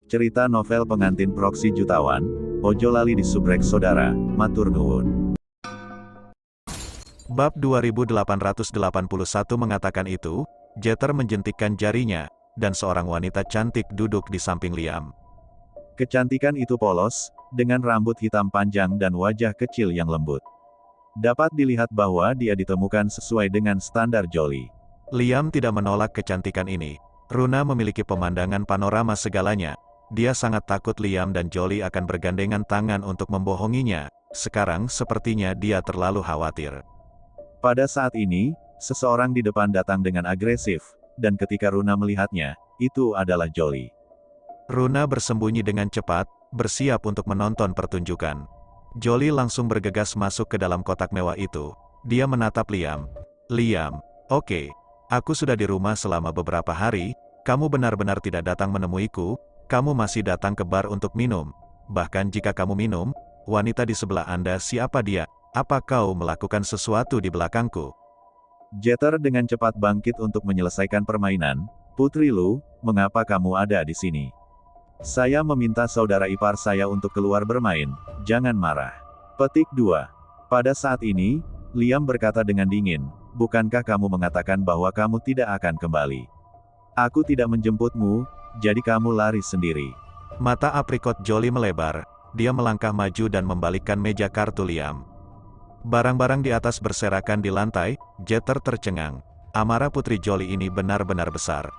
Cerita novel pengantin proksi jutawan, ojo lali disubrek saudara, matur nuwun. Bab 2881 mengatakan itu, Jeter menjentikkan jarinya, dan seorang wanita cantik duduk di samping Liam. Kecantikan itu polos, dengan rambut hitam panjang dan wajah kecil yang lembut. Dapat dilihat bahwa dia ditemukan sesuai dengan standar Jolie. Liam tidak menolak kecantikan ini. Runa memiliki pemandangan panorama segalanya. Dia sangat takut Liam dan Jolie akan bergandengan tangan untuk membohonginya. Sekarang sepertinya dia terlalu khawatir. Pada saat ini, seseorang di depan datang dengan agresif, dan ketika Runa melihatnya, itu adalah Jolie. Runa bersembunyi dengan cepat, bersiap untuk menonton pertunjukan. Jolie langsung bergegas masuk ke dalam kotak mewah itu. Dia menatap Liam. Liam, oke, aku sudah di rumah selama beberapa hari, kamu benar-benar tidak datang menemuiku, kamu masih datang ke bar untuk minum. Bahkan jika kamu minum, wanita di sebelah Anda siapa dia? Apa kau melakukan sesuatu di belakangku? Jeter dengan cepat bangkit untuk menyelesaikan permainan. Putri Lu, mengapa kamu ada di sini? Saya meminta saudara ipar saya untuk keluar bermain, jangan marah. Petik 2. Pada saat ini, Liam berkata dengan dingin, bukankah kamu mengatakan bahwa kamu tidak akan kembali? Aku tidak menjemputmu, jadi kamu lari sendiri. Mata aprikot Jolie melebar, dia melangkah maju dan membalikkan meja kartu Liam. Barang-barang di atas berserakan di lantai, Jeter tercengang. Amarah putri Jolie ini benar-benar besar.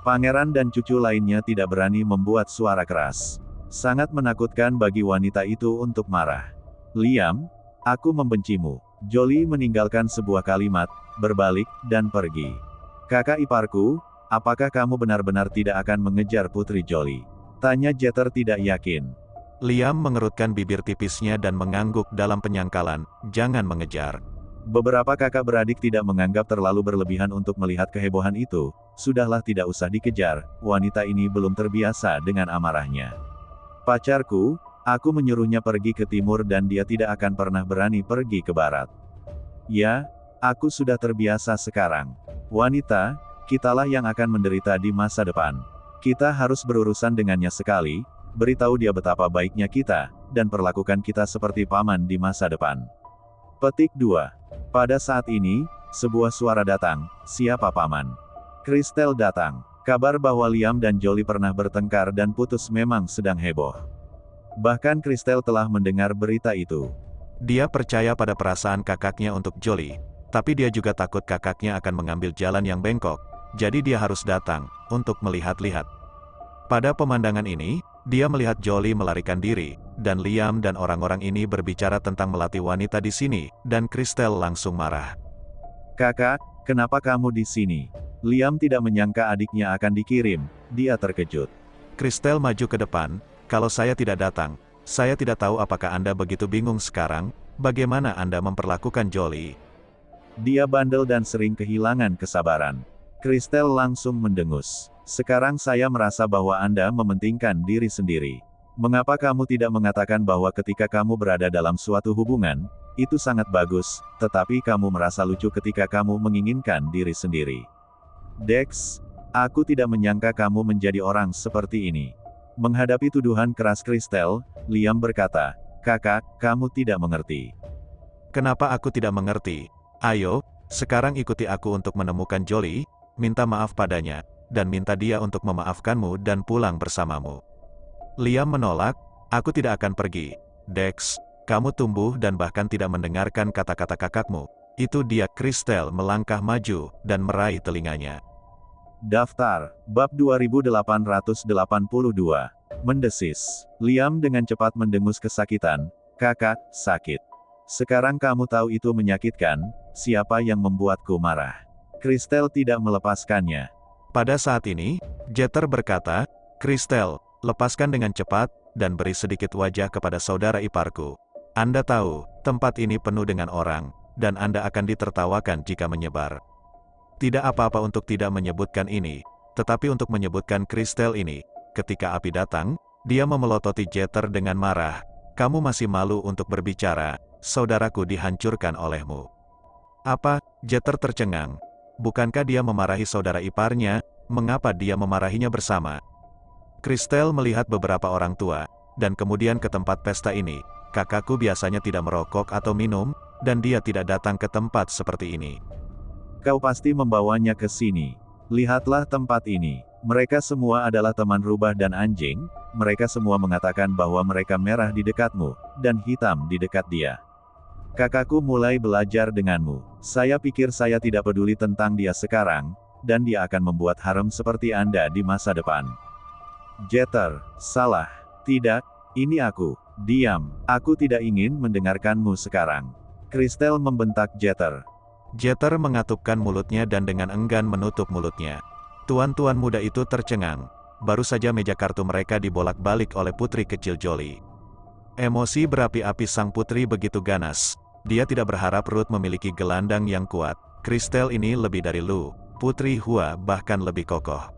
Pangeran dan cucu lainnya tidak berani membuat suara keras. Sangat menakutkan bagi wanita itu untuk marah. Liam, aku membencimu. Jolie meninggalkan sebuah kalimat, berbalik, dan pergi. Kakak iparku, apakah kamu benar-benar tidak akan mengejar putri Jolie? Tanya Jeter tidak yakin. Liam mengerutkan bibir tipisnya dan mengangguk dalam penyangkalan, jangan mengejar. Beberapa kakak beradik tidak menganggap terlalu berlebihan untuk melihat kehebohan itu. Sudahlah, tidak usah dikejar, wanita ini belum terbiasa dengan amarahnya. Pacarku, aku menyuruhnya pergi ke timur dan dia tidak akan pernah berani pergi ke barat. Ya, aku sudah terbiasa sekarang. Wanita, kitalah yang akan menderita di masa depan. Kita harus berurusan dengannya sekali, beritahu dia betapa baiknya kita, dan perlakukan kita seperti paman di masa depan. Petik 2. Pada saat ini, sebuah suara datang, siapa paman? Kristel datang. Kabar bahwa Liam dan Jolie pernah bertengkar dan putus memang sedang heboh. Bahkan Kristel telah mendengar berita itu. Dia percaya pada perasaan kakaknya untuk Jolie, tapi dia juga takut kakaknya akan mengambil jalan yang bengkok, jadi dia harus datang, untuk melihat-lihat. Pada pemandangan ini, dia melihat Jolie melarikan diri, dan Liam dan orang-orang ini berbicara tentang melatih wanita di sini, dan Kristel langsung marah. Kakak, kenapa kamu di sini? Liam tidak menyangka adiknya akan dikirim, dia terkejut. Kristel maju ke depan, kalau saya tidak datang, saya tidak tahu apakah Anda begitu bingung sekarang, bagaimana Anda memperlakukan Jolie. Dia bandel dan sering kehilangan kesabaran. Kristel langsung mendengus. Sekarang saya merasa bahwa Anda mementingkan diri sendiri. Mengapa kamu tidak mengatakan bahwa ketika kamu berada dalam suatu hubungan, itu sangat bagus, tetapi kamu merasa lucu ketika kamu menginginkan diri sendiri? Dex, aku tidak menyangka kamu menjadi orang seperti ini. Menghadapi tuduhan keras Kristel, Liam berkata, kakak, kamu tidak mengerti. Kenapa aku tidak mengerti? Ayo, sekarang ikuti aku untuk menemukan Jolie, minta maaf padanya, dan minta dia untuk memaafkanmu dan pulang bersamamu. Liam menolak, aku tidak akan pergi. Dex, kamu tumbuh dan bahkan tidak mendengarkan kata-kata kakakmu. Itu dia. Kristel melangkah maju, dan meraih telinganya. Daftar, bab 2882. Mendesis. Liam dengan cepat mendengus kesakitan. Kakak, sakit. Sekarang kamu tahu itu menyakitkan, siapa yang membuatku marah? Kristel tidak melepaskannya. Pada saat ini, Jeter berkata, Kristel, lepaskan dengan cepat, dan beri sedikit wajah kepada saudara iparku. Anda tahu, tempat ini penuh dengan orang, dan Anda akan ditertawakan jika menyebar. Tidak apa-apa untuk tidak menyebutkan ini, tetapi untuk menyebutkan Kristel ini. Ketika api datang, dia memelototi Jeter dengan marah. Kamu masih malu untuk berbicara, saudaraku dihancurkan olehmu. Apa? Jeter tercengang. Bukankah dia memarahi saudara iparnya, mengapa dia memarahinya bersama? Christelle melihat beberapa orang tua, dan kemudian ke tempat pesta ini. Kakakku biasanya tidak merokok atau minum, dan dia tidak datang ke tempat seperti ini. Kau pasti membawanya ke sini. Lihatlah tempat ini. Mereka semua adalah teman rubah dan anjing, mereka semua mengatakan bahwa mereka merah di dekatmu, dan hitam di dekat dia. Kakakku mulai belajar denganmu. Saya pikir saya tidak peduli tentang dia sekarang, dan dia akan membuat harem seperti Anda di masa depan. Jeter, salah. Tidak, ini aku. Diam, aku tidak ingin mendengarkanmu sekarang. Christelle membentak Jeter. Jeter mengatupkan mulutnya dan dengan enggan menutup mulutnya. Tuan-tuan muda itu tercengang. Baru saja meja kartu mereka dibolak-balik oleh putri kecil Jolie. Emosi berapi-api sang putri begitu ganas. Dia tidak berharap Ruth memiliki gelandang yang kuat. Christelle ini lebih dari Lu, putri Hua bahkan lebih kokoh.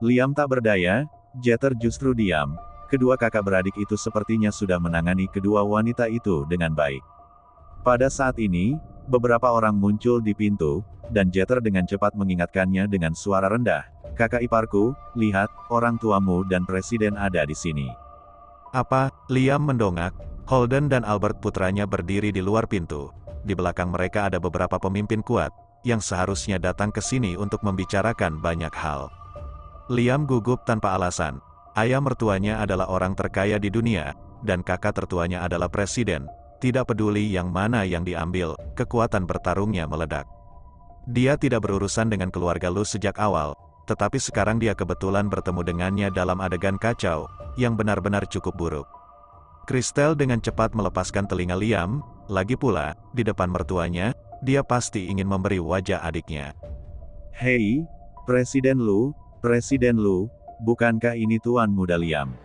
Liam tak berdaya, Jeter justru diam. Kedua kakak beradik itu sepertinya sudah menangani kedua wanita itu dengan baik. Pada saat ini, beberapa orang muncul di pintu, dan Jeter dengan cepat mengingatkannya dengan suara rendah. Kakak iparku, lihat, orang tuamu dan presiden ada di sini. Apa? Liam mendongak. Holden dan Albert putranya berdiri di luar pintu. Di belakang mereka ada beberapa pemimpin kuat, yang seharusnya datang ke sini untuk membicarakan banyak hal. Liam gugup tanpa alasan. Ayah mertuanya adalah orang terkaya di dunia, dan kakak tertuanya adalah presiden. Tidak peduli yang mana yang diambil, kekuatan bertarungnya meledak. Dia tidak berurusan dengan keluarga Lu sejak awal, tetapi sekarang dia kebetulan bertemu dengannya dalam adegan kacau, yang benar-benar cukup buruk. Christelle dengan cepat melepaskan telinga Liam, lagi pula, di depan mertuanya, dia pasti ingin memberi wajah adiknya. Hei, Presiden Lu, bukankah ini Tuan Muda Liam?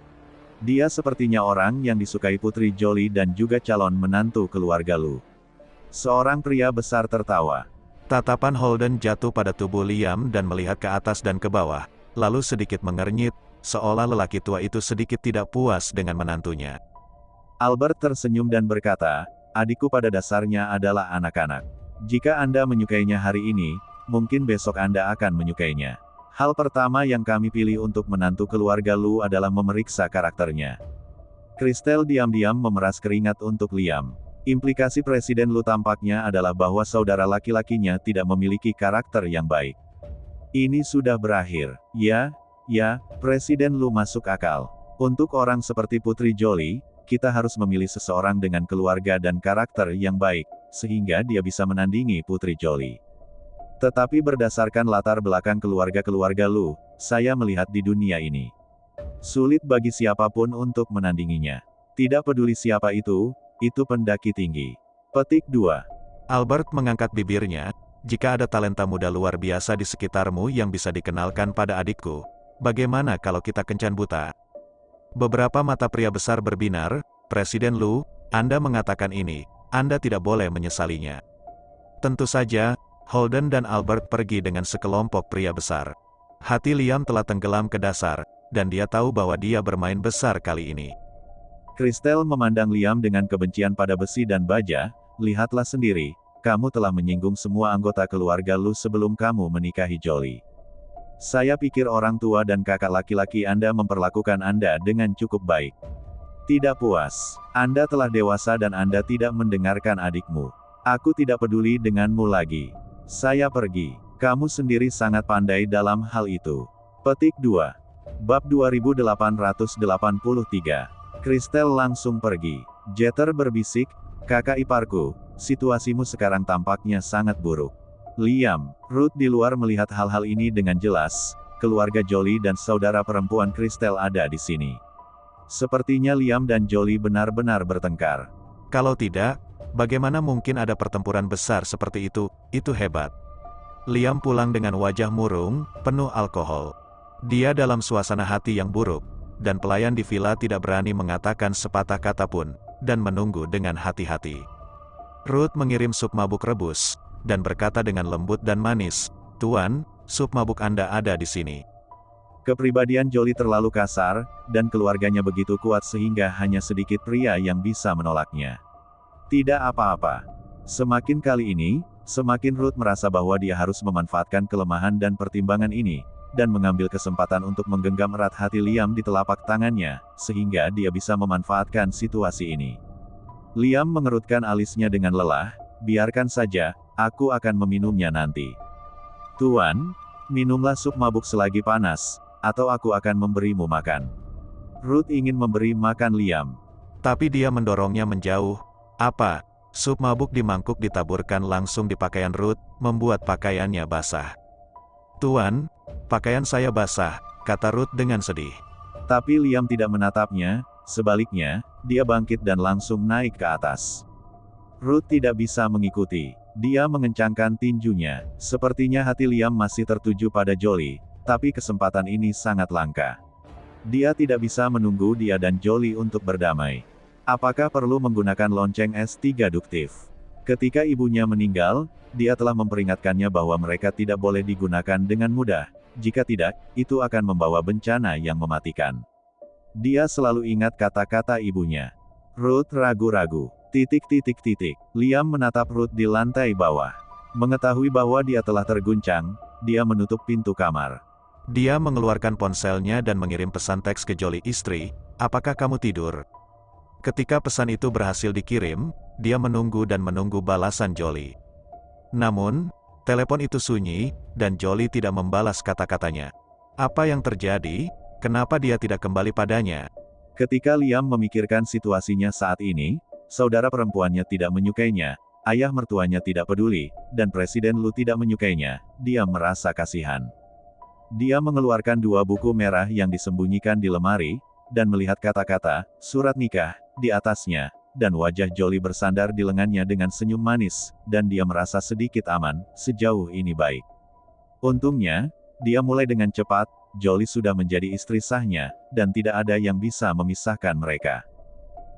Dia sepertinya orang yang disukai Putri Jolie dan juga calon menantu keluarga Lu. Seorang pria besar tertawa. Tatapan Holden jatuh pada tubuh Liam dan melihat ke atas dan ke bawah, lalu sedikit mengernyit, seolah lelaki tua itu sedikit tidak puas dengan menantunya. Albert tersenyum dan berkata, adikku pada dasarnya adalah anak-anak. Jika Anda menyukainya hari ini, mungkin besok Anda akan menyukainya. Hal pertama yang kami pilih untuk menantu keluarga Lu adalah memeriksa karakternya. Christelle diam-diam memeras keringat untuk Liam. Implikasi Presiden Lu tampaknya adalah bahwa saudara laki-lakinya tidak memiliki karakter yang baik. Ini sudah berakhir. Ya, Presiden Lu masuk akal. Untuk orang seperti Putri Jolie, kita harus memilih seseorang dengan keluarga dan karakter yang baik, sehingga dia bisa menandingi Putri Jolie. Tetapi berdasarkan latar belakang keluarga-keluarga Lu, saya melihat di dunia ini sulit bagi siapapun untuk menandinginya. Tidak peduli siapa itu pendaki tinggi. Petik 2. Albert mengangkat bibirnya, jika ada talenta muda luar biasa di sekitarmu yang bisa dikenalkan pada adikku, bagaimana kalau kita kencan buta? Beberapa mata pria besar berbinar. Presiden Lu, Anda mengatakan ini, Anda tidak boleh menyesalinya. Tentu saja, Holden dan Albert pergi dengan sekelompok pria besar. Hati Liam telah tenggelam ke dasar, dan dia tahu bahwa dia bermain besar kali ini. Christelle memandang Liam dengan kebencian pada besi dan baja. Lihatlah sendiri, kamu telah menyinggung semua anggota keluarga Lu sebelum kamu menikahi Jolie. Saya pikir orang tua dan kakak laki-laki Anda memperlakukan Anda dengan cukup baik. Tidak puas, Anda telah dewasa dan Anda tidak mendengarkan adikmu. Aku tidak peduli denganmu lagi. Saya pergi. Kamu sendiri sangat pandai dalam hal itu. Petik 2. Bab 2883. Christelle langsung pergi. Jeter berbisik, kakak iparku, situasimu sekarang tampaknya sangat buruk. Liam, Ruth di luar melihat hal-hal ini dengan jelas. Keluarga Jolie dan saudara perempuan Christelle ada di sini. Sepertinya Liam dan Jolie benar-benar bertengkar. Kalau tidak, bagaimana mungkin ada pertempuran besar seperti itu? Itu hebat. Liam pulang dengan wajah murung, penuh alkohol. Dia dalam suasana hati yang buruk, dan pelayan di villa tidak berani mengatakan sepatah kata pun, dan menunggu dengan hati-hati. Ruth mengirim sup mabuk rebus, dan berkata dengan lembut dan manis, Tuan, sup mabuk Anda ada di sini. Kepribadian Jolie terlalu kasar, dan keluarganya begitu kuat sehingga hanya sedikit pria yang bisa menolaknya. Tidak apa-apa. Semakin kali ini, semakin Ruth merasa bahwa dia harus memanfaatkan kelemahan dan pertimbangan ini. dan mengambil kesempatan untuk menggenggam erat hati Liam di telapak tangannya, sehingga dia bisa memanfaatkan situasi ini. Liam mengerutkan alisnya dengan lelah, biarkan saja, aku akan meminumnya nanti. Tuan, minumlah sup mabuk selagi panas, atau aku akan memberimu makan. Ruth ingin memberi makan Liam. Tapi dia mendorongnya menjauh. Apa? Sup mabuk di mangkuk ditaburkan langsung di pakaian Ruth, membuat pakaiannya basah. Tuan, pakaian saya basah, kata Ruth dengan sedih. Tapi Liam tidak menatapnya, sebaliknya, dia bangkit dan langsung naik ke atas. Ruth tidak bisa mengikuti. Dia mengencangkan tinjunya. Sepertinya hati Liam masih tertuju pada Jolie, tapi kesempatan ini sangat langka. Dia tidak bisa menunggu dia dan Jolie untuk berdamai. Apakah perlu menggunakan lonceng S3 duktif? Ketika ibunya meninggal, dia telah memperingatkannya bahwa mereka tidak boleh digunakan dengan mudah. Jika tidak, itu akan membawa bencana yang mematikan. Dia selalu ingat kata-kata ibunya. Ruth ragu-ragu. Liam menatap Ruth di lantai bawah. Mengetahui bahwa dia telah terguncang, dia menutup pintu kamar. Dia mengeluarkan ponselnya dan mengirim pesan teks ke Jolie istri, apakah kamu tidur? Ketika pesan itu berhasil dikirim, dia menunggu dan menunggu balasan Jolie. Namun, telepon itu sunyi, dan Jolie tidak membalas kata-katanya. Apa yang terjadi? Kenapa dia tidak kembali padanya? Ketika Liam memikirkan situasinya saat ini, saudara perempuannya tidak menyukainya, ayah mertuanya tidak peduli, dan Presiden Lu tidak menyukainya, dia merasa kasihan. Dia mengeluarkan 2 buku merah yang disembunyikan di lemari, dan melihat kata-kata, surat nikah, di atasnya, dan wajah Jolie bersandar di lengannya dengan senyum manis, dan dia merasa sedikit aman, sejauh ini baik. Untungnya, dia mulai dengan cepat, Jolie sudah menjadi istri sahnya, dan tidak ada yang bisa memisahkan mereka.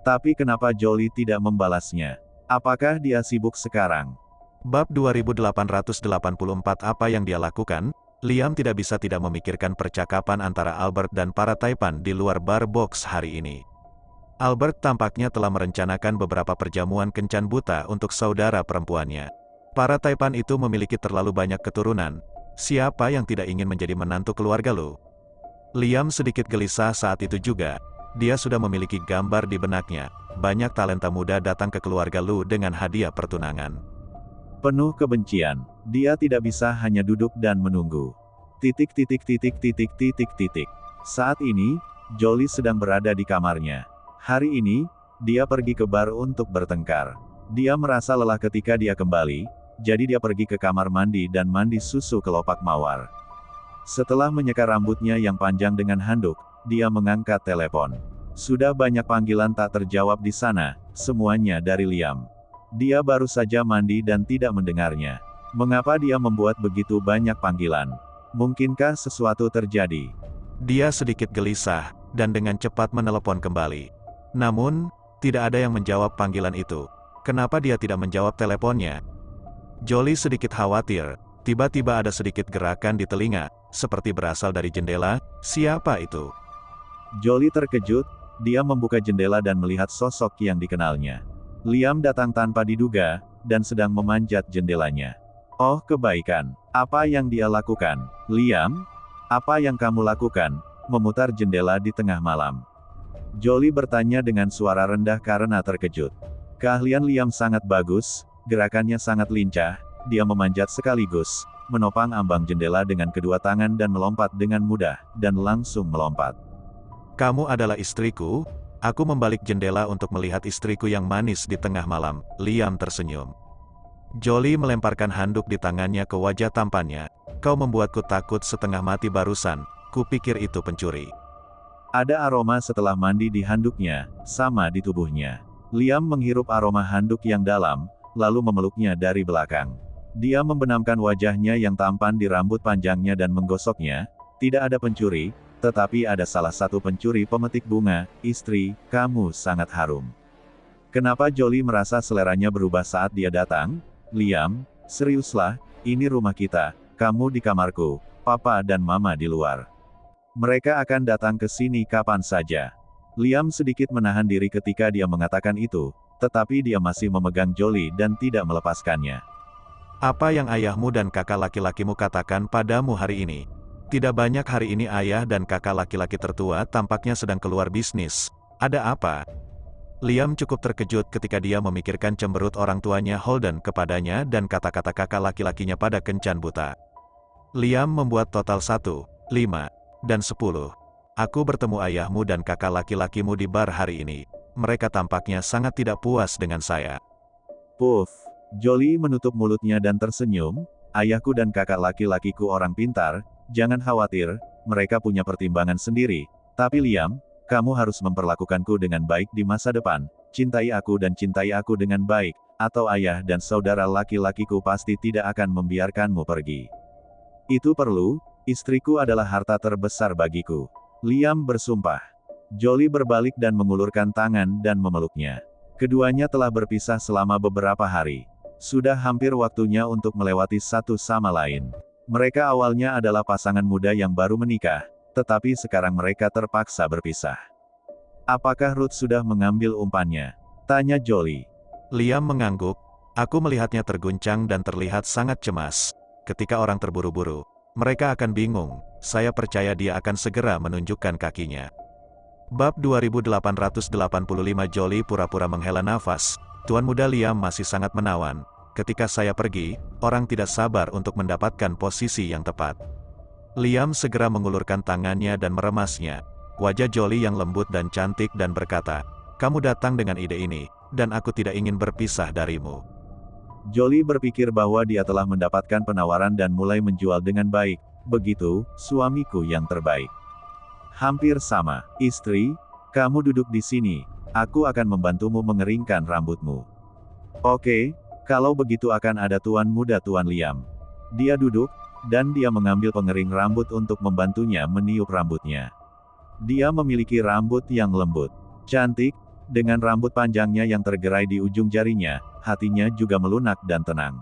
Tapi kenapa Jolie tidak membalasnya? Apakah dia sibuk sekarang? Bab 2884 Apa yang dia lakukan? Liam tidak bisa tidak memikirkan percakapan antara Albert dan para Taipan di luar bar box hari ini. Albert tampaknya telah merencanakan beberapa perjamuan kencan buta untuk saudara perempuannya. Para Taipan itu memiliki terlalu banyak keturunan. Siapa yang tidak ingin menjadi menantu keluarga Lu? Liam sedikit gelisah saat itu juga. Dia sudah memiliki gambar di benaknya. Banyak talenta muda datang ke keluarga Lu dengan hadiah pertunangan. Penuh kebencian, dia tidak bisa hanya duduk dan menunggu. Saat ini, Jolie sedang berada di kamarnya. Hari ini, dia pergi ke bar untuk bertengkar. Dia merasa lelah ketika dia kembali, jadi dia pergi ke kamar mandi dan mandi susu kelopak mawar. Setelah menyeka rambutnya yang panjang dengan handuk, dia mengangkat telepon. Sudah banyak panggilan tak terjawab di sana, semuanya dari Liam. Dia baru saja mandi dan tidak mendengarnya. Mengapa dia membuat begitu banyak panggilan? Mungkinkah sesuatu terjadi? Dia sedikit gelisah, dan dengan cepat menelepon kembali. Namun, tidak ada yang menjawab panggilan itu. Kenapa dia tidak menjawab teleponnya? Jolie sedikit khawatir. Tiba-tiba ada sedikit gerakan di telinga, seperti berasal dari jendela. Siapa itu? Jolie terkejut, dia membuka jendela dan melihat sosok yang dikenalnya. Liam datang tanpa diduga, dan sedang memanjat jendelanya. Oh kebaikan, apa yang dia lakukan? Liam? Apa yang kamu lakukan? Memutar jendela di tengah malam. Jolie bertanya dengan suara rendah karena terkejut. Keahlian Liam sangat bagus, gerakannya sangat lincah, dia memanjat sekaligus, menopang ambang jendela dengan kedua tangan dan melompat dengan mudah, dan langsung melompat. Kamu adalah istriku? Aku membalik jendela untuk melihat istriku yang manis di tengah malam. Liam tersenyum. Jolie melemparkan handuk di tangannya ke wajah tampannya. Kau membuatku takut setengah mati barusan, kupikir itu pencuri. Ada aroma setelah mandi di handuknya, sama di tubuhnya. Liam menghirup aroma handuk yang dalam, lalu memeluknya dari belakang. Dia membenamkan wajahnya yang tampan di rambut panjangnya dan menggosoknya. Tidak ada pencuri, tetapi ada salah satu pencuri pemetik bunga. Istri, kamu sangat harum. Kenapa Jolie merasa seleranya berubah saat dia datang? Liam, seriuslah, ini rumah kita, kamu di kamarku, papa dan mama di luar. Mereka akan datang ke sini kapan saja. Liam sedikit menahan diri ketika dia mengatakan itu, tetapi dia masih memegang Jolie dan tidak melepaskannya. Apa yang ayahmu dan kakak laki-lakimu katakan padamu hari ini? Tidak banyak hari ini ayah dan kakak laki-laki tertua tampaknya sedang keluar bisnis. Ada apa? Liam cukup terkejut ketika dia memikirkan cemberut orang tuanya Holden kepadanya dan kata-kata kakak laki-lakinya pada kencan buta. Liam membuat total 1, 5, dan 10. Aku bertemu ayahmu dan kakak laki-lakimu di bar hari ini. Mereka tampaknya sangat tidak puas dengan saya. Puff. Jolie menutup mulutnya dan tersenyum. Ayahku dan kakak laki-lakiku orang pintar, jangan khawatir, mereka punya pertimbangan sendiri. Tapi Liam, kamu harus memperlakukanku dengan baik di masa depan. Cintai aku dan cintai aku dengan baik, atau ayah dan saudara laki-lakiku pasti tidak akan membiarkanmu pergi. Itu perlu, istriku adalah harta terbesar bagiku. Liam bersumpah. Jolie berbalik dan mengulurkan tangan dan memeluknya. Keduanya telah berpisah selama beberapa hari. Sudah hampir waktunya untuk melewati satu sama lain. Mereka awalnya adalah pasangan muda yang baru menikah, tetapi sekarang mereka terpaksa berpisah. Apakah Ruth sudah mengambil umpannya? Tanya Jolie. Liam mengangguk. Aku melihatnya terguncang dan terlihat sangat cemas. Ketika orang terburu-buru, mereka akan bingung. Saya percaya dia akan segera menunjukkan kakinya. Bab 2885 Jolie pura-pura menghela nafas. Tuan muda Liam masih sangat menawan. Ketika saya pergi, orang tidak sabar untuk mendapatkan posisi yang tepat. Liam segera mengulurkan tangannya dan meremasnya. Wajah Jolie yang lembut dan cantik dan berkata, "Kamu datang dengan ide ini, dan aku tidak ingin berpisah darimu." Jolie berpikir bahwa dia telah mendapatkan penawaran dan mulai menjual dengan baik. Begitu, suamiku yang terbaik. Hampir sama, istri, kamu duduk di sini. Aku akan membantumu mengeringkan rambutmu. Oke, kalau begitu akan ada tuan muda Tuan Liam. Dia duduk, dan dia mengambil pengering rambut untuk membantunya meniup rambutnya. Dia memiliki rambut yang lembut, cantik, dengan rambut panjangnya yang tergerai di ujung jarinya, hatinya juga melunak dan tenang.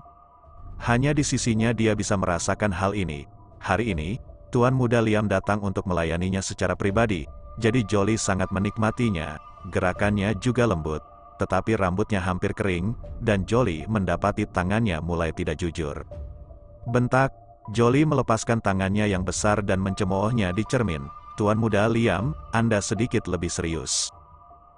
Hanya di sisinya dia bisa merasakan hal ini. Hari ini, Tuan muda Liam datang untuk melayaninya secara pribadi, jadi Jolie sangat menikmatinya. Gerakannya juga lembut, tetapi rambutnya hampir kering, dan Jolie mendapati tangannya mulai tidak jujur. Bentak, Jolie melepaskan tangannya yang besar dan mencemoohnya di cermin. Tuan muda Liam, Anda sedikit lebih serius.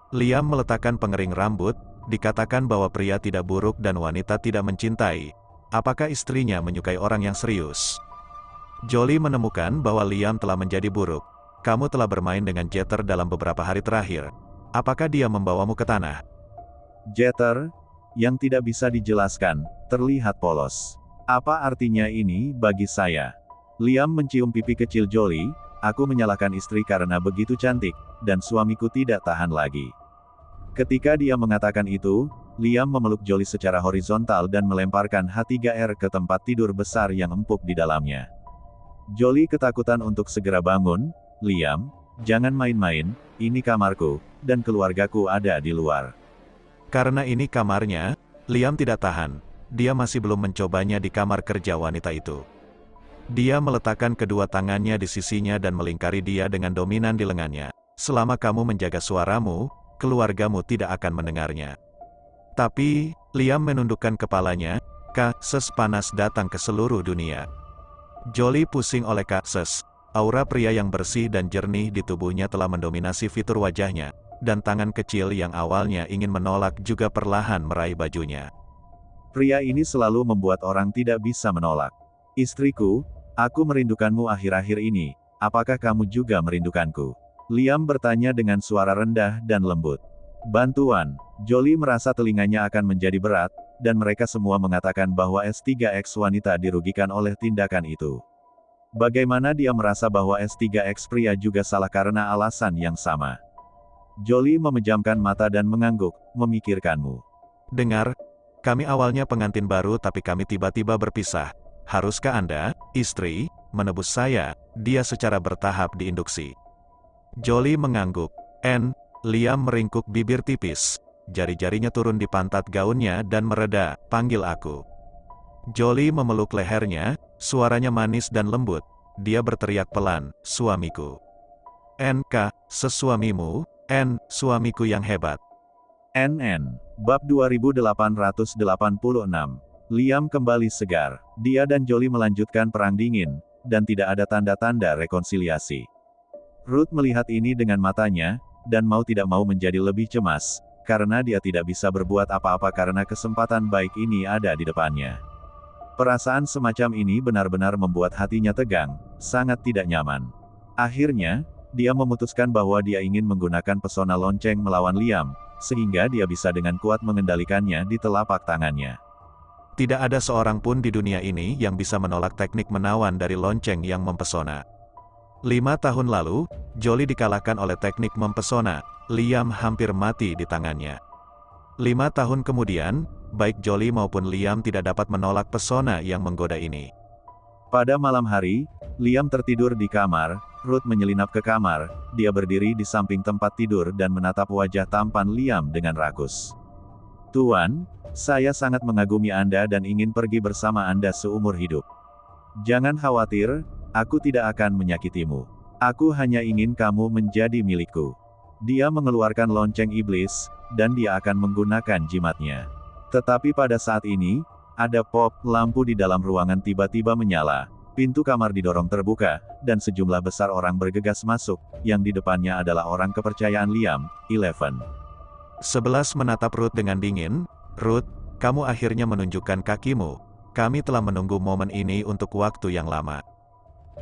Liam meletakkan pengering rambut, dikatakan bahwa pria tidak buruk dan wanita tidak mencintai. Apakah istrinya menyukai orang yang serius? Jolie menemukan bahwa Liam telah menjadi buruk. Kamu telah bermain dengan Jeter dalam beberapa hari terakhir. Apakah dia membawamu ke tanah? Jeter, yang tidak bisa dijelaskan, terlihat polos. Apa artinya ini bagi saya? Liam mencium pipi kecil Jolie. Aku menyalahkan istri karena begitu cantik, dan suamiku tidak tahan lagi. Ketika dia mengatakan itu, Liam memeluk Jolie secara horizontal dan melemparkan H3R ke tempat tidur besar yang empuk di dalamnya. Jolie ketakutan untuk segera bangun. Liam, jangan main-main, ini kamarku, dan keluargaku ada di luar. Karena ini kamarnya, Liam tidak tahan. Dia masih belum mencobanya di kamar kerja wanita itu. Dia meletakkan kedua tangannya di sisinya dan melingkari dia dengan dominan di lengannya. Selama kamu menjaga suaramu, keluargamu tidak akan mendengarnya. Tapi, Liam menundukkan kepalanya. Ses panas datang ke seluruh dunia. Jolie pusing oleh ses. Aura pria yang bersih dan jernih di tubuhnya telah mendominasi fitur wajahnya, dan tangan kecil yang awalnya ingin menolak juga perlahan meraih bajunya. Pria ini selalu membuat orang tidak bisa menolak. Istriku, aku merindukanmu akhir-akhir ini, apakah kamu juga merindukanku? Liam bertanya dengan suara rendah dan lembut. Bantuan, Jolie merasa telinganya akan menjadi berat, dan mereka semua mengatakan bahwa S3X wanita dirugikan oleh tindakan itu. Bagaimana dia merasa bahwa S3X pria juga salah karena alasan yang sama? Jolie memejamkan mata dan mengangguk, memikirkanmu. Dengar, kami awalnya pengantin baru tapi kami tiba-tiba berpisah. Haruskah Anda, istri, menebus saya? Dia secara bertahap diinduksi. Jolie mengangguk. Liam meringkuk bibir tipis. Jari-jarinya turun di pantat gaunnya dan mereda, panggil aku. Jolie memeluk lehernya, suaranya manis dan lembut. Dia berteriak pelan, suamiku. Sesuamimu, suamiku yang hebat. Bab 2886. Liam kembali segar. Dia dan Jolie melanjutkan perang dingin, dan tidak ada tanda-tanda rekonsiliasi. Ruth melihat ini dengan matanya, dan mau tidak mau menjadi lebih cemas, karena dia tidak bisa berbuat apa-apa karena kesempatan baik ini ada di depannya. Perasaan semacam ini benar-benar membuat hatinya tegang, sangat tidak nyaman. Akhirnya, dia memutuskan bahwa dia ingin menggunakan pesona lonceng melawan Liam, sehingga dia bisa dengan kuat mengendalikannya di telapak tangannya. Tidak ada seorang pun di dunia ini yang bisa menolak teknik menawan dari lonceng yang mempesona. 5 tahun lalu, Jolie dikalahkan oleh teknik mempesona, Liam hampir mati di tangannya. 5 tahun kemudian, baik Jolie maupun Liam tidak dapat menolak pesona yang menggoda ini. Pada malam hari, Liam tertidur di kamar, Ruth menyelinap ke kamar, dia berdiri di samping tempat tidur dan menatap wajah tampan Liam dengan rakus. "Tuan, saya sangat mengagumi Anda dan ingin pergi bersama Anda seumur hidup. Jangan khawatir, aku tidak akan menyakitimu. Aku hanya ingin kamu menjadi milikku." Dia mengeluarkan lonceng iblis, dan dia akan menggunakan jimatnya. Tetapi pada saat ini, ada pop, lampu di dalam ruangan tiba-tiba menyala, pintu kamar didorong terbuka, dan sejumlah besar orang bergegas masuk, yang di depannya adalah orang kepercayaan Liam, Eleven. 11 menatap Ruth dengan dingin. "Ruth, kamu akhirnya menunjukkan kakimu. Kami telah menunggu momen ini untuk waktu yang lama."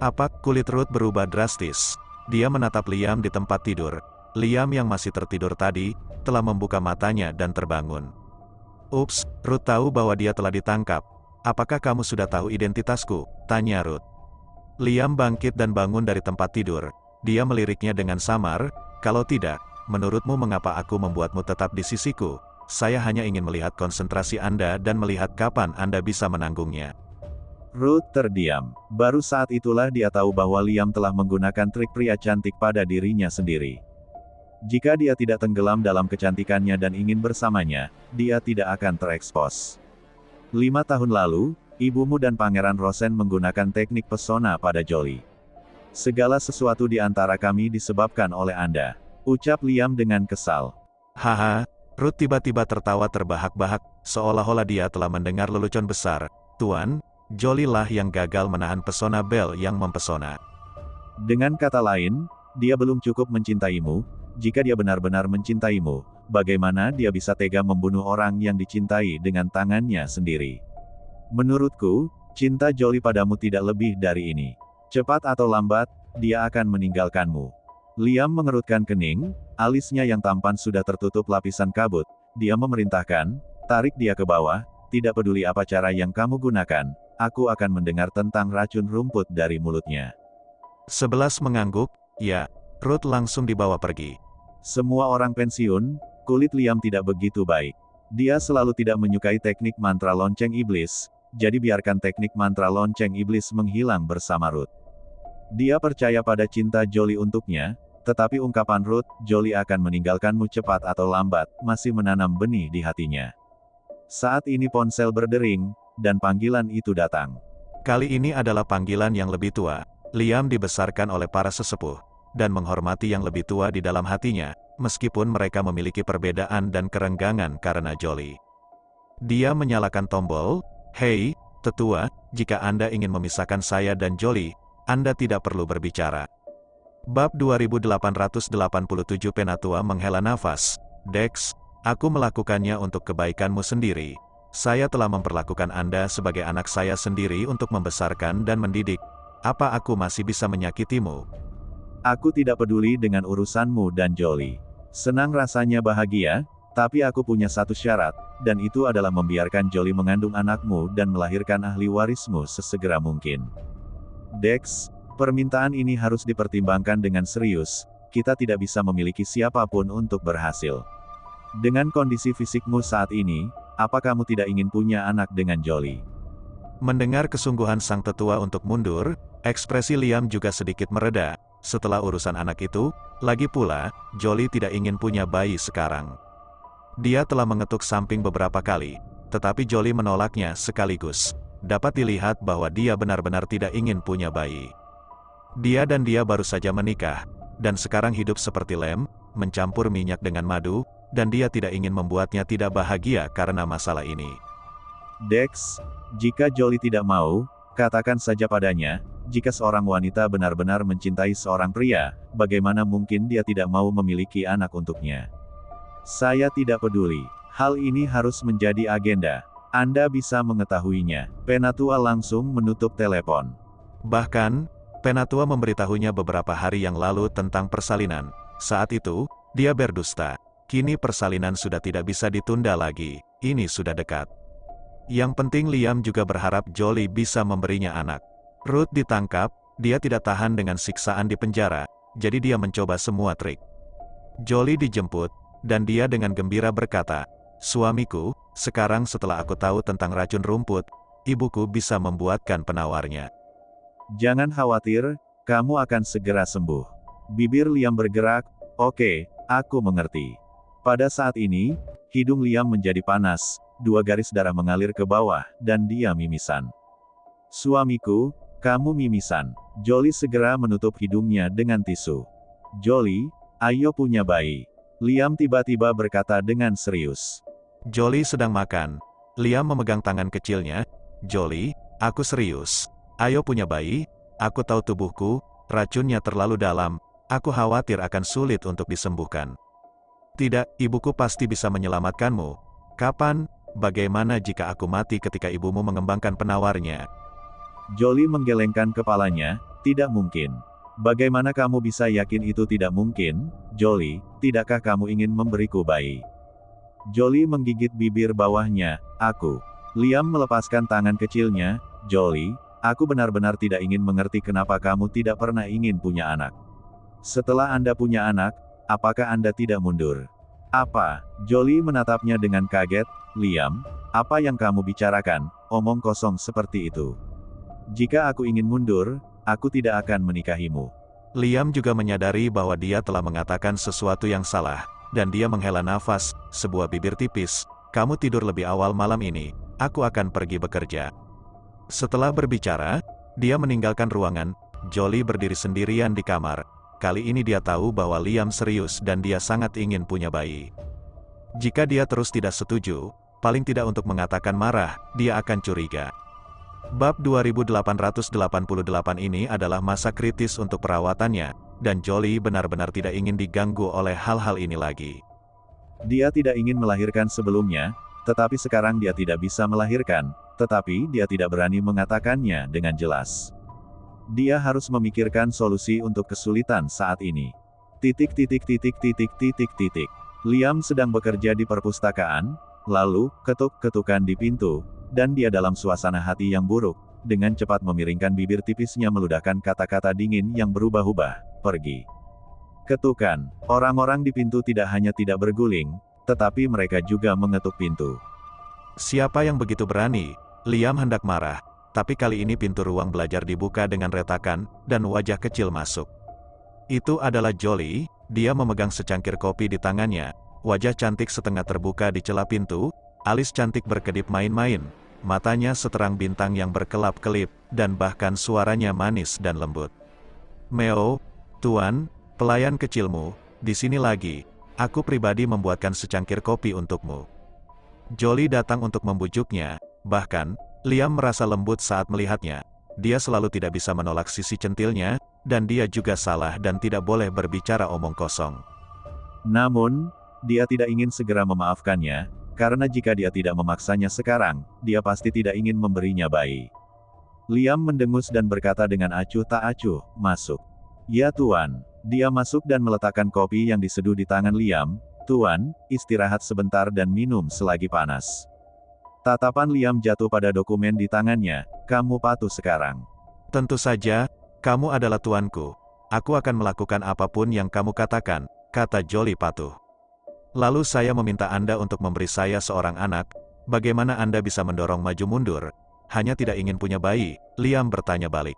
Apa? Kulit Ruth berubah drastis. Dia menatap Liam di tempat tidur. Liam yang masih tertidur tadi, telah membuka matanya dan terbangun. "Ups," Ruth tahu bahwa dia telah ditangkap. "Apakah kamu sudah tahu identitasku?" tanya Ruth. Liam bangkit dan bangun dari tempat tidur. Dia meliriknya dengan samar, "Kalau tidak, menurutmu mengapa aku membuatmu tetap di sisiku? Saya hanya ingin melihat konsentrasi Anda dan melihat kapan Anda bisa menanggungnya." Ruth terdiam. Baru saat itulah dia tahu bahwa Liam telah menggunakan trik pria cantik pada dirinya sendiri. Jika dia tidak tenggelam dalam kecantikannya dan ingin bersamanya, dia tidak akan terekspos. 5 tahun lalu, ibumu dan Pangeran Rosen menggunakan teknik pesona pada Jolie. "Segala sesuatu di antara kami disebabkan oleh Anda," ucap Liam dengan kesal. Haha, Ruth tiba-tiba tertawa terbahak-bahak, seolah-olah dia telah mendengar lelucon besar. "Tuan, Jolie lah yang gagal menahan pesona Belle yang mempesona." Dengan kata lain, dia belum cukup mencintaimu. Jika dia benar-benar mencintaimu, bagaimana dia bisa tega membunuh orang yang dicintai dengan tangannya sendiri? Menurutku, cinta Jolie padamu tidak lebih dari ini. Cepat atau lambat, dia akan meninggalkanmu. Liam mengerutkan kening, alisnya yang tampan sudah tertutup lapisan kabut. Dia memerintahkan, "Tarik dia ke bawah, tidak peduli apa cara yang kamu gunakan, aku akan mendengar tentang racun rumput dari mulutnya." 11 mengangguk. "Ya." Ruth langsung dibawa pergi. Semua orang pensiun, kulit Liam tidak begitu baik. Dia selalu tidak menyukai teknik mantra lonceng iblis, jadi biarkan teknik mantra lonceng iblis menghilang bersama Ruth. Dia percaya pada cinta Jolie untuknya, tetapi ungkapan Ruth, "Jolie akan meninggalkanmu cepat atau lambat," masih menanam benih di hatinya. Saat ini ponsel berdering, dan panggilan itu datang. Kali ini adalah panggilan yang lebih tua. Liam dibesarkan oleh para sesepuh dan menghormati yang lebih tua di dalam hatinya, meskipun mereka memiliki perbedaan dan kerenggangan karena Jolie. Dia menyalakan tombol. "Hei, tetua, jika Anda ingin memisahkan saya dan Jolie, Anda tidak perlu berbicara." Bab 2887 Penatua menghela nafas. "Dex, aku melakukannya untuk kebaikanmu sendiri. Saya telah memperlakukan Anda sebagai anak saya sendiri untuk membesarkan dan mendidik. Apa aku masih bisa menyakitimu?" "Aku tidak peduli dengan urusanmu dan Jolie. Senang rasanya bahagia, tapi aku punya satu syarat, dan itu adalah membiarkan Jolie mengandung anakmu dan melahirkan ahli warismu sesegera mungkin. Dex, permintaan ini harus dipertimbangkan dengan serius, kita tidak bisa memiliki siapapun untuk berhasil. Dengan kondisi fisikmu saat ini, apa kamu tidak ingin punya anak dengan Jolie?" Mendengar kesungguhan sang tetua untuk mundur, ekspresi Liam juga sedikit mereda. Setelah urusan anak itu, lagi pula, Jolie tidak ingin punya bayi sekarang. Dia telah mengetuk samping beberapa kali, tetapi Jolie menolaknya sekaligus. Dapat dilihat bahwa dia benar-benar tidak ingin punya bayi. Dia baru saja menikah, dan sekarang hidup seperti lem, mencampur minyak dengan madu, dan dia tidak ingin membuatnya tidak bahagia karena masalah ini. "Dex, jika Jolie tidak mau, katakan saja padanya, jika seorang wanita benar-benar mencintai seorang pria, bagaimana mungkin dia tidak mau memiliki anak untuknya? Saya tidak peduli. Hal ini harus menjadi agenda. Anda bisa mengetahuinya. Penatua langsung menutup telepon. Bahkan, Penatua memberitahunya beberapa hari yang lalu tentang persalinan. Saat itu, dia berdusta. Kini persalinan sudah tidak bisa ditunda lagi. Ini sudah dekat. Yang penting Liam juga berharap Jolie bisa memberinya anak. Ruth ditangkap, dia tidak tahan dengan siksaan di penjara, jadi dia mencoba semua trik. Jolie dijemput, dan dia dengan gembira berkata, "Suamiku, sekarang setelah aku tahu tentang racun rumput, ibuku bisa membuatkan penawarnya." Jangan khawatir, kamu akan segera sembuh. Bibir Liam bergerak, "Oke, aku mengerti." Pada saat ini, hidung Liam menjadi panas, 2 garis darah mengalir ke bawah, dan dia mimisan. "Suamiku, kamu mimisan." Jolie segera menutup hidungnya dengan tisu. "Jolie, ayo punya bayi." Liam tiba-tiba berkata dengan serius. Jolie sedang makan. Liam memegang tangan kecilnya. "Jolie, aku serius. Ayo punya bayi, aku tahu tubuhku, racunnya terlalu dalam, aku khawatir akan sulit untuk disembuhkan." "Tidak, ibuku pasti bisa menyelamatkanmu." "Kapan? Bagaimana jika aku mati ketika ibumu mengembangkan penawarnya?" Jolie menggelengkan kepalanya, "Tidak mungkin." "Bagaimana kamu bisa yakin itu tidak mungkin, Jolie? Tidakkah kamu ingin memberiku bayi?" Jolie menggigit bibir bawahnya, "Aku." Liam melepaskan tangan kecilnya, "Jolie, aku benar-benar tidak ingin mengerti kenapa kamu tidak pernah ingin punya anak. Setelah Anda punya anak, apakah Anda tidak mundur?" "Apa?" Jolie menatapnya dengan kaget. "Liam, apa yang kamu bicarakan? Omong kosong seperti itu. Jika aku ingin mundur, aku tidak akan menikahimu." Liam juga menyadari bahwa dia telah mengatakan sesuatu yang salah, dan dia menghela nafas, sebuah bibir tipis. "Kamu tidur lebih awal malam ini, aku akan pergi bekerja." Setelah berbicara, dia meninggalkan ruangan. Jolie berdiri sendirian di kamar. Kali ini dia tahu bahwa Liam serius dan dia sangat ingin punya bayi. Jika dia terus tidak setuju, paling tidak untuk mengatakan marah, dia akan curiga. Bab 2888 ini adalah masa kritis untuk perawatannya, dan Jolie benar-benar tidak ingin diganggu oleh hal-hal ini lagi. Dia tidak ingin melahirkan sebelumnya, tetapi sekarang dia tidak bisa melahirkan, tetapi dia tidak berani mengatakannya dengan jelas. Dia harus memikirkan solusi untuk kesulitan saat ini. Liam sedang bekerja di perpustakaan, lalu, ketuk-ketukan di pintu, dan dia dalam suasana hati yang buruk, dengan cepat memiringkan bibir tipisnya meludahkan kata-kata dingin yang berubah-ubah, "Pergi." Ketukan. Orang-orang di pintu tidak hanya tidak berguling, tetapi mereka juga mengetuk pintu. Siapa yang begitu berani? Liam hendak marah, tapi kali ini pintu ruang belajar dibuka dengan retakan, dan wajah kecil masuk. Itu adalah Jolie, dia memegang secangkir kopi di tangannya, wajah cantik setengah terbuka di celah pintu, alis cantik berkedip main-main, matanya seterang bintang yang berkelap-kelip, dan bahkan suaranya manis dan lembut. "Meo, Tuan, pelayan kecilmu, di sini lagi, aku pribadi membuatkan secangkir kopi untukmu." Jolie datang untuk membujuknya, bahkan, Liam merasa lembut saat melihatnya. Dia selalu tidak bisa menolak sisi centilnya, dan dia juga salah dan tidak boleh berbicara omong kosong. Namun, dia tidak ingin segera memaafkannya, karena jika dia tidak memaksanya sekarang, dia pasti tidak ingin memberinya bayi. Liam mendengus dan berkata dengan acuh tak acuh, "Masuk." "Ya Tuan." Dia masuk dan meletakkan kopi yang diseduh di tangan Liam. "Tuan, istirahat sebentar dan minum selagi panas." Tatapan Liam jatuh pada dokumen di tangannya. "Kamu patuh sekarang." "Tentu saja, kamu adalah tuanku. Aku akan melakukan apapun yang kamu katakan," kata Jolie patuh. "Lalu saya meminta Anda untuk memberi saya seorang anak. Bagaimana Anda bisa mendorong maju mundur? Hanya tidak ingin punya bayi?" Liam bertanya balik.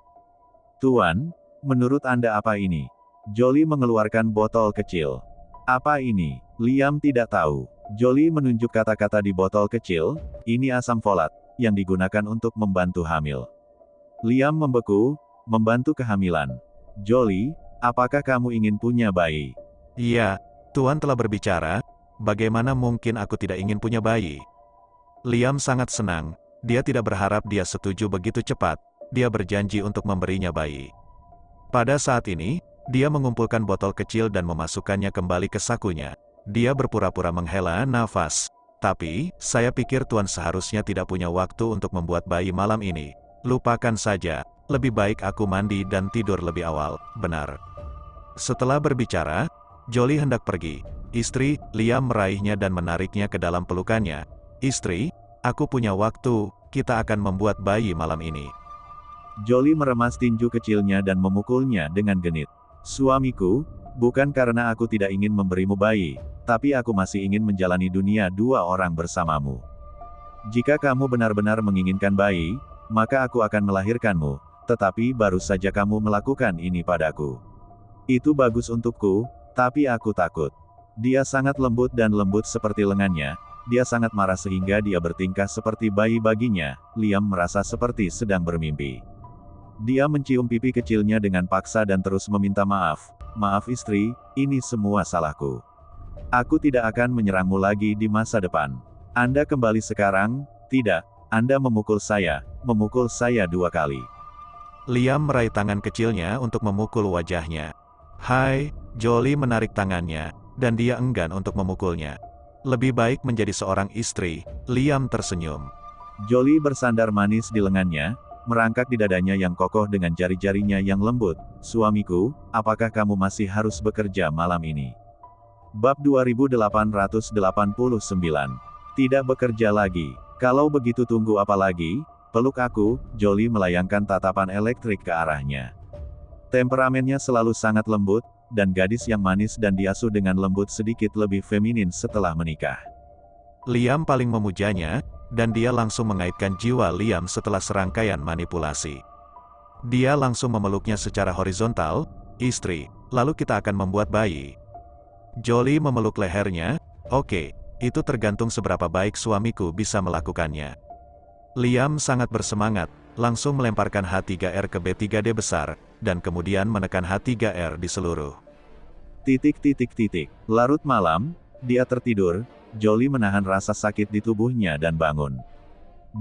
"Tuan, menurut Anda apa ini?" Jolie mengeluarkan botol kecil. "Apa ini?" Liam tidak tahu. Jolie menunjuk kata-kata di botol kecil, "Ini asam folat, yang digunakan untuk membantu hamil." Liam membeku, "Membantu kehamilan." "Jolie, apakah kamu ingin punya bayi?" "Iya, Tuan telah berbicara, bagaimana mungkin aku tidak ingin punya bayi?" Liam sangat senang, dia tidak berharap dia setuju begitu cepat, dia berjanji untuk memberinya bayi. Pada saat ini, dia mengumpulkan botol kecil dan memasukkannya kembali ke sakunya. Dia berpura-pura menghela nafas. Tapi, saya pikir Tuan seharusnya tidak punya waktu untuk membuat bayi malam ini. Lupakan saja, lebih baik aku mandi dan tidur lebih awal, benar. Setelah berbicara, Jolie hendak pergi. Istri, Liam meraihnya dan menariknya ke dalam pelukannya. Istri, aku punya waktu, kita akan membuat bayi malam ini. Jolie meremas tinju kecilnya dan memukulnya dengan genit. Suamiku, bukan karena aku tidak ingin memberimu bayi, tapi aku masih ingin menjalani dunia dua orang bersamamu. Jika kamu benar-benar menginginkan bayi, maka aku akan melahirkanmu, tetapi baru saja kamu melakukan ini padaku. Itu bagus untukku, tapi aku takut. Dia sangat lembut dan lembut seperti lengannya, dia sangat marah sehingga dia bertingkah seperti bayi baginya. Liam merasa seperti sedang bermimpi. Dia mencium pipi kecilnya dengan paksa dan terus meminta maaf. Maaf istri, ini semua salahku. Aku tidak akan menyerangmu lagi di masa depan. Anda kembali sekarang, tidak, Anda memukul saya 2 kali. Liam meraih tangan kecilnya untuk memukul wajahnya. Hai, Jolie menarik tangannya, dan dia enggan untuk memukulnya. Lebih baik menjadi seorang istri, Liam tersenyum. Jolie bersandar manis di lengannya, merangkak di dadanya yang kokoh dengan jari-jarinya yang lembut. Suamiku, apakah kamu masih harus bekerja malam ini? Bab 2889. Tidak bekerja lagi. Kalau begitu tunggu apa lagi? Peluk aku. Jolie melayangkan tatapan elektrik ke arahnya. Temperamennya selalu sangat lembut, dan gadis yang manis dan diasuh dengan lembut sedikit lebih feminin setelah menikah. Liam paling memujanya, dan dia langsung mengaitkan jiwa Liam setelah serangkaian manipulasi. Dia langsung memeluknya secara horizontal, istri, lalu kita akan membuat bayi. Jolie memeluk lehernya, oke, itu tergantung seberapa baik suamiku bisa melakukannya. Liam sangat bersemangat, langsung melemparkan H3R ke B3D besar, dan kemudian menekan H3R di seluruh. Larut malam, dia tertidur. Jolie menahan rasa sakit di tubuhnya dan bangun.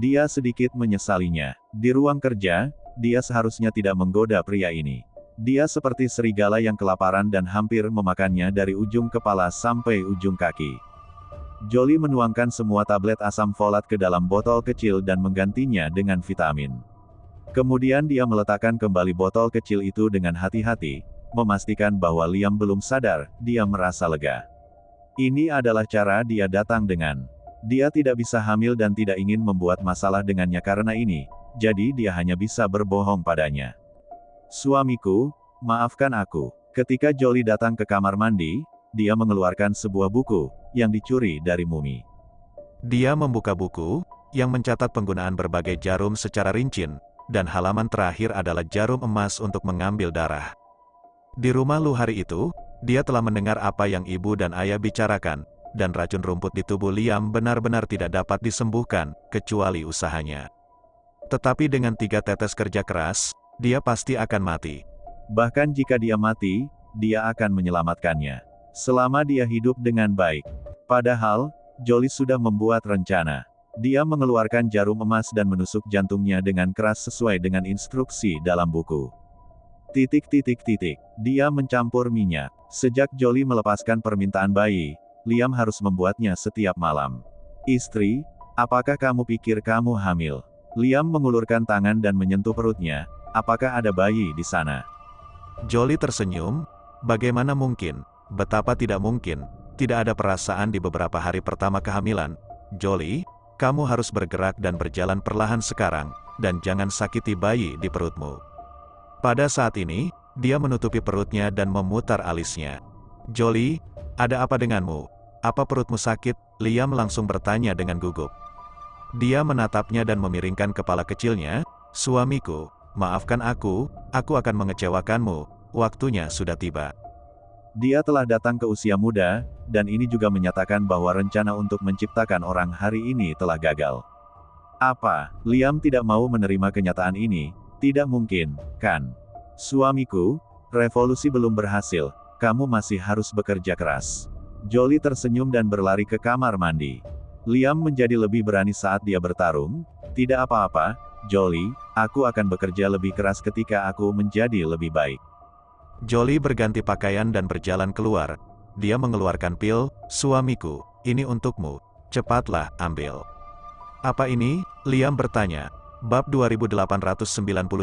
Dia sedikit menyesalinya. Di ruang kerja, dia seharusnya tidak menggoda pria ini. Dia seperti serigala yang kelaparan dan hampir memakannya dari ujung kepala sampai ujung kaki. Jolie menuangkan semua tablet asam folat ke dalam botol kecil dan menggantinya dengan vitamin. Kemudian dia meletakkan kembali botol kecil itu dengan hati-hati, memastikan bahwa Liam belum sadar. Dia merasa lega. Ini adalah cara dia datang dengan. Dia tidak bisa hamil dan tidak ingin membuat masalah dengannya karena ini, jadi dia hanya bisa berbohong padanya. Suamiku, maafkan aku. Ketika Jolie datang ke kamar mandi, dia mengeluarkan sebuah buku, yang dicuri dari Mumi. Dia membuka buku, yang mencatat penggunaan berbagai jarum secara rinci, dan halaman terakhir adalah jarum emas untuk mengambil darah. Di rumah Lu hari itu, dia telah mendengar apa yang ibu dan ayah bicarakan, dan racun rumput di tubuh Liam benar-benar tidak dapat disembuhkan, kecuali usahanya. Tetapi dengan 3 tetes kerja keras, dia pasti akan mati. Bahkan jika dia mati, dia akan menyelamatkannya. Selama dia hidup dengan baik. Padahal, Jolie sudah membuat rencana. Dia mengeluarkan jarum emas dan menusuk jantungnya dengan keras sesuai dengan instruksi dalam buku. Dia mencampur minyak. Sejak Jolie melepaskan permintaan bayi, Liam harus membuatnya setiap malam. Istri, apakah kamu pikir kamu hamil? Liam mengulurkan tangan dan menyentuh perutnya. Apakah ada bayi di sana? Jolie tersenyum. Bagaimana mungkin? Betapa tidak mungkin. Tidak ada perasaan di beberapa hari pertama kehamilan. Jolie, kamu harus bergerak dan berjalan perlahan sekarang, dan jangan sakiti bayi di perutmu. Pada saat ini, dia menutupi perutnya dan memutar alisnya. Jolie, ada apa denganmu? Apa perutmu sakit? Liam langsung bertanya dengan gugup. Dia menatapnya dan memiringkan kepala kecilnya. Suamiku, maafkan aku akan mengecewakanmu. Waktunya sudah tiba. Dia telah datang ke usia muda, dan ini juga menyatakan bahwa rencana untuk menciptakan orang hari ini telah gagal. Apa? Liam tidak mau menerima kenyataan ini. Tidak mungkin, kan? Suamiku, revolusi belum berhasil, kamu masih harus bekerja keras. Jolie tersenyum dan berlari ke kamar mandi. Liam menjadi lebih berani saat dia bertarung. Tidak apa-apa, Jolie, Aku akan bekerja lebih keras ketika aku menjadi lebih baik. Jolie berganti pakaian dan berjalan keluar. Dia mengeluarkan pil, suamiku, ini untukmu. Cepatlah, ambil. Apa ini? Liam bertanya. Bab 2890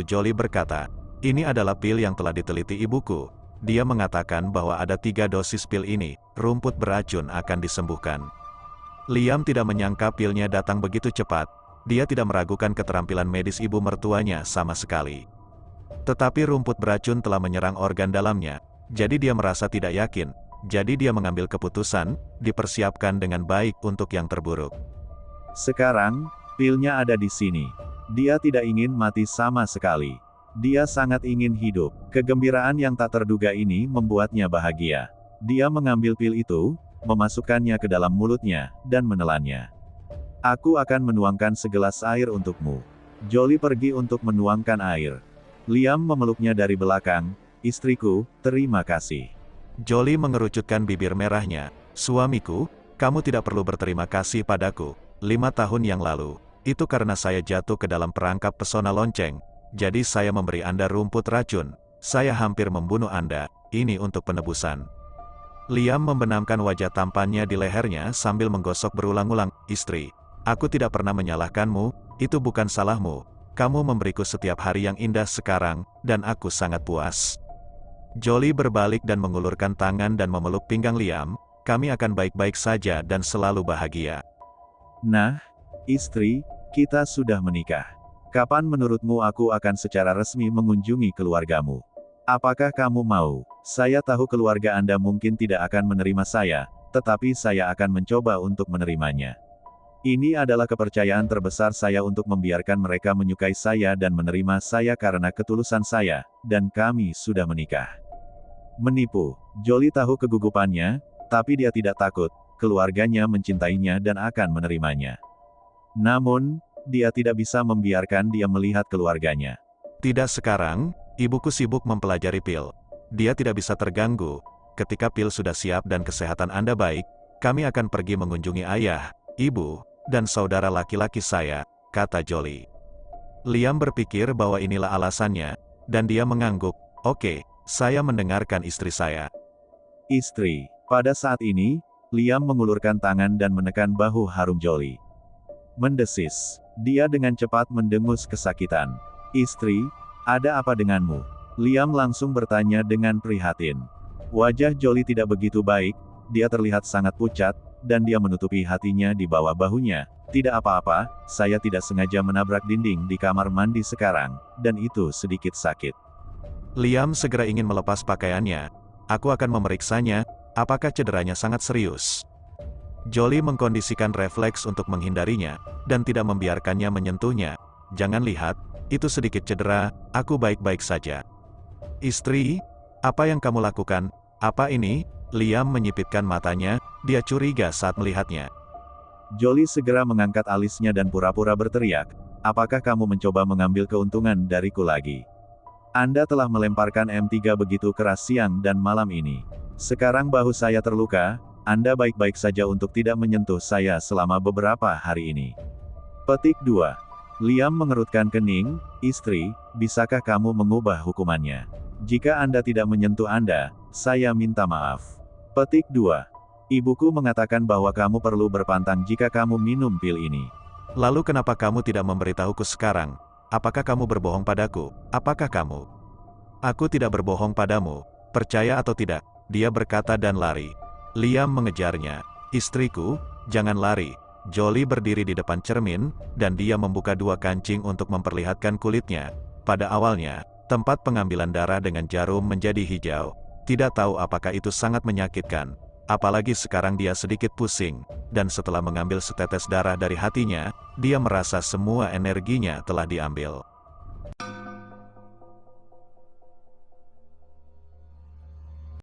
Jolie berkata, ini adalah pil yang telah diteliti ibuku. Dia mengatakan bahwa ada 3 dosis pil ini, rumput beracun akan disembuhkan. Liam tidak menyangka pilnya datang begitu cepat. Dia tidak meragukan keterampilan medis ibu mertuanya sama sekali. Tetapi rumput beracun telah menyerang organ dalamnya, jadi dia merasa tidak yakin. Jadi dia mengambil keputusan, dipersiapkan dengan baik untuk yang terburuk. Sekarang, pilnya ada di sini. Dia tidak ingin mati sama sekali. Dia sangat ingin hidup. Kegembiraan yang tak terduga ini membuatnya bahagia. Dia mengambil pil itu, memasukkannya ke dalam mulutnya, dan menelannya. Aku akan menuangkan segelas air untukmu. Jolie pergi untuk menuangkan air. Liam memeluknya dari belakang. Istriku, terima kasih. Jolie mengerucutkan bibir merahnya. Suamiku, kamu tidak perlu berterima kasih padaku. 5 tahun yang lalu, itu karena saya jatuh ke dalam perangkap pesona lonceng. Jadi saya memberi Anda rumput racun. Saya hampir membunuh Anda. Ini untuk penebusan. Liam membenamkan wajah tampannya di lehernya sambil menggosok berulang-ulang. Istri, aku tidak pernah menyalahkanmu. Itu bukan salahmu. Kamu memberiku setiap hari yang indah sekarang, dan aku sangat puas. Jolie berbalik dan mengulurkan tangan dan memeluk pinggang Liam. Kami akan baik-baik saja dan selalu bahagia. Nah, istri, kita sudah menikah. Kapan menurutmu aku akan secara resmi mengunjungi keluargamu? Apakah kamu mau? Saya tahu keluarga Anda mungkin tidak akan menerima saya, tetapi saya akan mencoba untuk menerimanya. Ini adalah kepercayaan terbesar saya untuk membiarkan mereka menyukai saya dan menerima saya karena ketulusan saya, dan kami sudah menikah. Menipu. Jolie tahu kegugupannya, tapi dia tidak takut. Keluarganya mencintainya dan akan menerimanya. Namun, dia tidak bisa membiarkan dia melihat keluarganya. Tidak sekarang, ibuku sibuk mempelajari pil. Dia tidak bisa terganggu. Ketika pil sudah siap dan kesehatan Anda baik, kami akan pergi mengunjungi ayah, ibu, dan saudara laki-laki saya, kata Jolie. Liam berpikir bahwa inilah alasannya, dan dia mengangguk. Oke, saya mendengarkan istri saya. Istri. Pada saat ini, Liam mengulurkan tangan dan menekan bahu harum Jolie. Mendesis. Dia dengan cepat mendengus kesakitan. Istri, ada apa denganmu? Liam langsung bertanya dengan prihatin. Wajah Jolie tidak begitu baik, dia terlihat sangat pucat, dan dia menutupi hatinya di bawah bahunya. Tidak apa-apa, saya tidak sengaja menabrak dinding di kamar mandi sekarang, dan itu sedikit sakit. Liam segera ingin melepas pakaiannya. Aku akan memeriksanya, apakah cederanya sangat serius. Jolie mengkondisikan refleks untuk menghindarinya, dan tidak membiarkannya menyentuhnya. Jangan lihat, itu sedikit cedera, aku baik-baik saja. Istri, apa yang kamu lakukan? Apa ini? Liam menyipitkan matanya, dia curiga saat melihatnya. Jolie segera mengangkat alisnya dan pura-pura berteriak, apakah kamu mencoba mengambil keuntungan dariku lagi? Anda telah melemparkan M3 begitu keras siang dan malam ini. Sekarang bahu saya terluka, Anda baik-baik saja untuk tidak menyentuh saya selama beberapa hari ini. Petik 2. Liam mengerutkan kening, istri, bisakah kamu mengubah hukumannya? Jika Anda tidak menyentuh Anda, saya minta maaf. Petik 2. Ibuku mengatakan bahwa kamu perlu berpantang jika kamu minum pil ini. Lalu kenapa kamu tidak memberitahuku sekarang? Apakah kamu berbohong padaku? Apakah kamu? Aku tidak berbohong padamu, percaya atau tidak, dia berkata dan lari. Liam mengejarnya. Istriku, jangan lari. Jolie berdiri di depan cermin, dan dia membuka 2 kancing untuk memperlihatkan kulitnya. Pada awalnya, tempat pengambilan darah dengan jarum menjadi hijau. Tidak tahu apakah itu sangat menyakitkan. Apalagi sekarang dia sedikit pusing, dan setelah mengambil setetes darah dari hatinya, dia merasa semua energinya telah diambil.